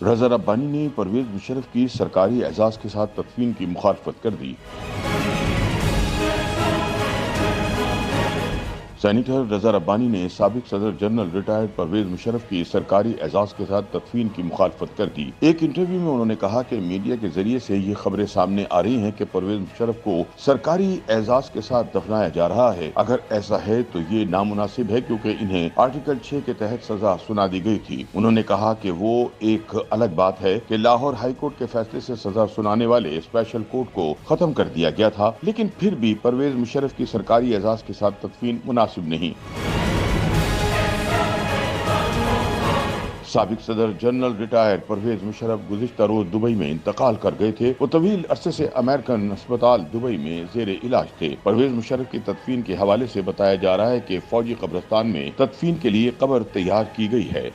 रज़ा रब्बानी ने परवेज़ मुशर्रफ की सरकारी एजाज़ के साथ तदफीन की मुखालफत कर दी। सेनेटर रज़ा रब्बानी ने साबिक सदर जनरल रिटायर्ड परवेज़ मुशर्रफ की सरकारी एजाज़ के साथ तदफीन की मुखालफत कर दी। एक इंटरव्यू में उन्होंने कहा कि मीडिया के जरिए से ये खबरें सामने आ रही हैं कि परवेज़ मुशर्रफ को सरकारी एजाज़ के साथ दफनाया जा रहा है। अगर ऐसा है तो ये नामुनासिब है, क्योंकि इन्हें आर्टिकल 6 के तहत सजा सुना दी गई थी। उन्होंने कहा कि वो एक अलग बात है कि लाहौर हाई कोर्ट के फैसले से सजा सुनाने वाले स्पेशल कोर्ट को खत्म कर दिया गया था, लेकिन फिर भी परवेज़ मुशर्रफ की सरकारी एजाज़ के साथ तदफीन मुनासिब नहीं। साबिक सदर जनरल रिटायर्ड परवेज मुशर्रफ गुज़िश्ता रोज दुबई में इंतकाल कर गए थे। वो तवील अरसे से अमेरिकन अस्पताल दुबई में जेर इलाज थे। परवेज मुशर्रफ की तदफीन के हवाले से बताया जा रहा है कि फौजी कब्रिस्तान में तदफीन के लिए कब्र तैयार की गई है।